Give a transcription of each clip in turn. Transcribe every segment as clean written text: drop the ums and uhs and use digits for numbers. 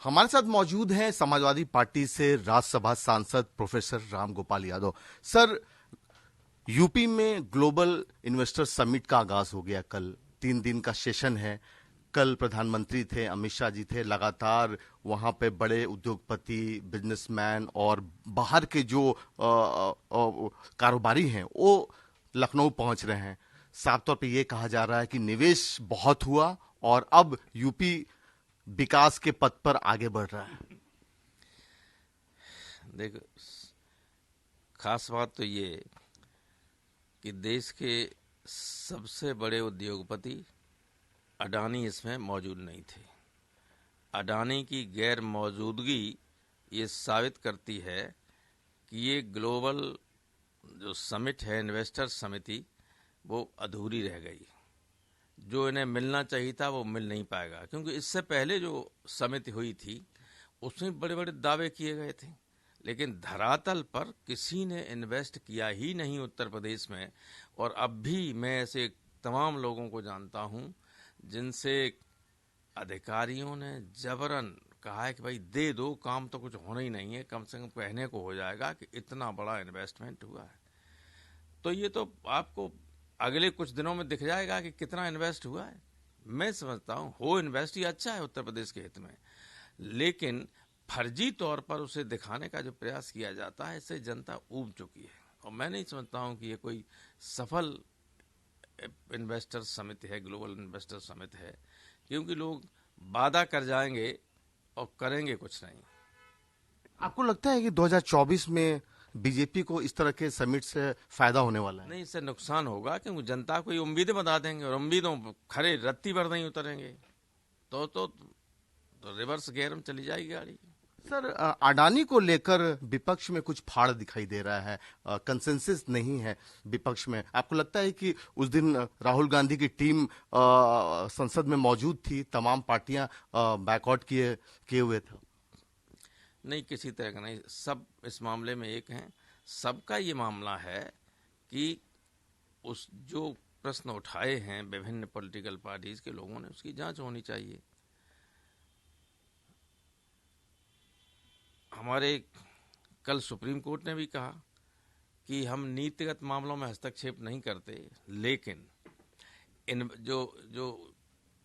हमारे साथ मौजूद हैं समाजवादी पार्टी से राज्यसभा सांसद professor Ram Gopal Yadav. Sir, UP में ग्लोबल इन्वेस्टर समिट का आगाज हो गया। कल 3 दिन का सेशन है। कल प्रधानमंत्री थे, अमित शाह जी थे। लगातार वहां पे बड़े उद्योगपति, बिजनेसमैन और बाहर के जो कारोबारी हैं वो लखनऊ पहुंच रहे हैं। साफ तौर पे ये कहा जा रहा है कि निवेश बहुत हुआ और अब यूपी विकास के पथ पर आगे बढ़ रहा है। देखो, खास बात तो ये कि देश के सबसे बड़े उद्योगपति अडानी इसमें मौजूद नहीं थे। अडानी की गैर मौजूदगी ये साबित करती है कि ये ग्लोबल जो समिट है, इन्वेस्टर समिति, वो अधूरी रह गई। जो इन्हें मिलना चाहिए था वो मिल नहीं पाएगा, क्योंकि इससे पहले जो समिति हुई थी उसमें बड़े बड़े दावे किए गए थे, लेकिन धरातल पर किसी ने इन्वेस्ट किया ही नहीं उत्तर प्रदेश में। और अब भी मैं ऐसे तमाम लोगों को जानता हूं जिनसे अधिकारियों ने जबरन कहा है कि भाई दे दो, काम तो कुछ होना ही नहीं है, कम से कम कहने को हो जाएगा कि इतना बड़ा इन्वेस्टमेंट हुआ है। तो ये तो आपको अगले कुछ दिनों में दिख जाएगा कि कितना इन्वेस्ट हुआ है। मैं समझता हूँ हो इन्वेस्ट ही अच्छा है उत्तर प्रदेश के हित में, लेकिन फर्जी तौर पर उसे दिखाने का जो प्रयास किया जाता है, इससे जनता ऊब चुकी है। और मैं नहीं समझता हूँ कि ये कोई सफल इन्वेस्टर समिति है, ग्लोबल इन्वेस्टर समिति है, क्योंकि लोग वादा कर जाएंगे और करेंगे कुछ नहीं। आपको लगता है कि 2024 में बीजेपी को इस तरह के समिट से फायदा होने वाला है? नहीं, इससे नुकसान होगा, क्योंकि जनता को ये उम्मीदें बता देंगे और उम्मीदों खरे रत्ती भर नहीं उतरेंगे तो रिवर्स गियर में चली जाएगी गाड़ी। सर, अडानी को लेकर विपक्ष में कुछ फाड़ दिखाई दे रहा है, कंसेंसस नहीं है विपक्ष में। आपको लगता है कि उस दिन राहुल गांधी की टीम संसद में मौजूद थी, तमाम पार्टियां बैकआउट किए हुए थे? नहीं, किसी तरह का नहीं, सब इस मामले में एक हैं। सबका ये मामला है कि उस जो प्रश्न उठाए हैं विभिन्न पॉलिटिकल पार्टीज के लोगों ने, उसकी जांच होनी चाहिए। हमारे कल सुप्रीम कोर्ट ने भी कहा कि हम नीतिगत मामलों में हस्तक्षेप नहीं करते, लेकिन जो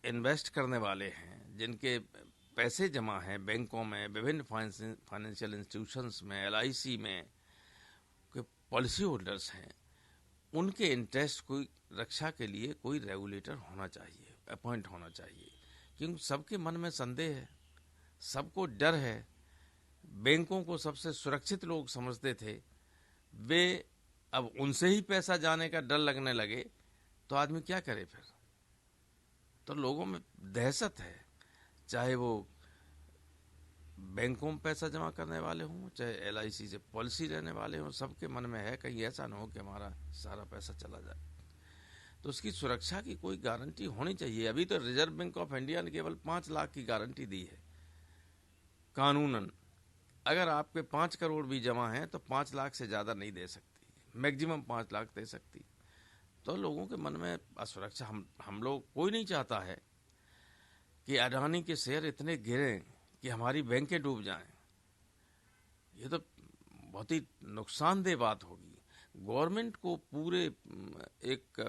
इन्वेस्ट करने वाले हैं, जिनके पैसे जमा हैं बैंकों में, विभिन्न फाइनेंशियल इंस्टीट्यूशंस में, LIC में, पॉलिसी होल्डर्स हैं, उनके इंटरेस्ट को रक्षा के लिए कोई रेगुलेटर होना चाहिए, अपॉइंट होना चाहिए, क्योंकि सबके मन में संदेह है, सबको डर है। बैंकों को सबसे सुरक्षित लोग समझते थे, वे अब उनसे ही पैसा जाने का डर लगने लगे तो आदमी क्या करे फिर? तो लोगों में दहशत है, चाहे वो बैंकों में पैसा जमा करने वाले हों, चाहे LIC से पॉलिसी लेने वाले हों, सबके मन में है कहीं ऐसा ना हो कि हमारा सारा पैसा चला जाए। तो उसकी सुरक्षा की कोई गारंटी होनी चाहिए। अभी तो रिजर्व बैंक ऑफ इंडिया ने केवल 5 लाख की गारंटी दी है कानूनन। अगर आपके 5 करोड़ भी जमा हैं तो 5 लाख से ज्यादा नहीं दे सकती, मैक्सिमम 5 लाख दे सकती। तो लोगों के मन में असुरक्षा, हम लोग, कोई नहीं चाहता है कि अडानी के शेयर इतने गिरें कि हमारी बैंकें डूब जाएं। ये तो बहुत ही नुकसानदेह बात होगी। गवर्नमेंट को पूरे एक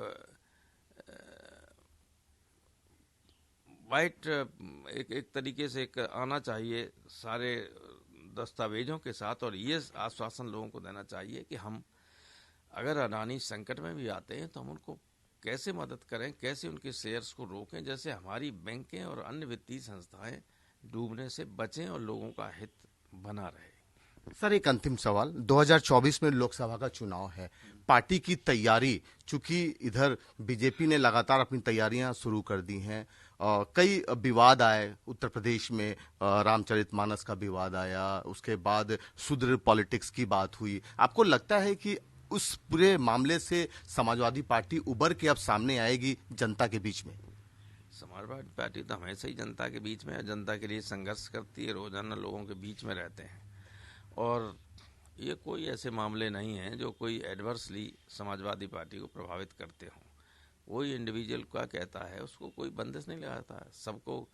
वाइट एक तरीके से एक आना चाहिए सारे दस्तावेजों के साथ, और ये आश्वासन लोगों को देना चाहिए कि हम अगर अडानी संकट में भी आते हैं तो हम उनको कैसे मदद करें, कैसे उनके शेयर्स को रोकें, जैसे हमारी बैंकें और अन्य वित्तीय संस्थाएं डूबने से बचें और लोगों का हित बना रहे। सर, एक अंतिम सवाल। 2024 में लोकसभा का चुनाव है, पार्टी की तैयारी, चूंकि इधर बीजेपी ने लगातार अपनी तैयारियां शुरू कर दी हैं, कई विवाद आए उत्तर प्रदेश में, रामचरितमानस का विवाद आया, उसके बाद सुदृढ़ पॉलिटिक्स की बात हुई। आपको लगता है कि उस पूरे मामले से समाजवादी पार्टी उभर के अब सामने आएगी जनता के बीच में? समाजवादी पार्टी तो हमेशा ही जनता के बीच में, जनता के लिए संघर्ष करती है, रोजाना लोगों के बीच में रहते हैं, और ये कोई ऐसे मामले नहीं हैं जो कोई एडवर्सली समाजवादी पार्टी को प्रभावित करते हों। कोई इंडिविजुअल क्या कहता है उसको कोई बंदिश नहीं लगाता है, सबको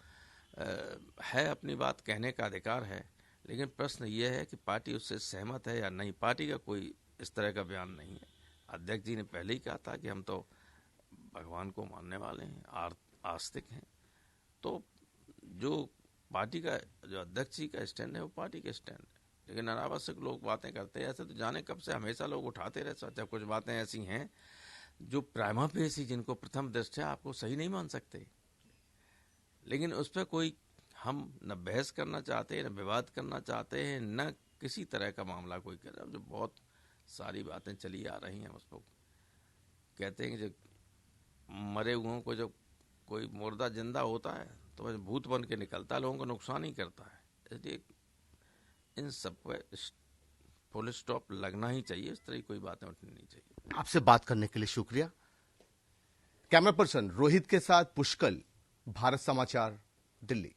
है, अपनी बात कहने का अधिकार है, लेकिन प्रश्न ये है कि पार्टी उससे सहमत है या नहीं। पार्टी का कोई इस तरह का बयान नहीं है। अध्यक्ष जी ने पहले ही कहा था कि हम तो भगवान को मानने वाले हैं, आस्तिक हैं। तो जो पार्टी का, जो अध्यक्ष जी का स्टैंड है वो पार्टी का स्टैंड है। लेकिन अनावश्यक लोग बातें करते हैं, ऐसे तो जाने कब से हमेशा लोग उठाते रहते हैं। कुछ बातें ऐसी हैं जो प्राइमा फेसी, जिनको प्रथम दृष्टया आपको सही नहीं मान सकते, लेकिन उस पर कोई हम न बहस करना चाहते हैं, न विवाद करना चाहते हैं, न किसी तरह का मामला कोई कर रहा है। जो बहुत सारी बातें चली आ रही हैं, उसको कहते हैं कि जब मरे हुओं को जब कोई मुर्दा जिंदा होता है तो वह भूत बन के निकलता है, लोगों को नुकसान ही करता है। इसलिए इन सब पर फुल स्टॉप लगना ही चाहिए, इस तरह की कोई बातें उठनी नहीं चाहिए। आपसे बात करने के लिए शुक्रिया। कैमरा पर्सन रोहित के साथ पुष्कल, भारत समाचार, दिल्ली।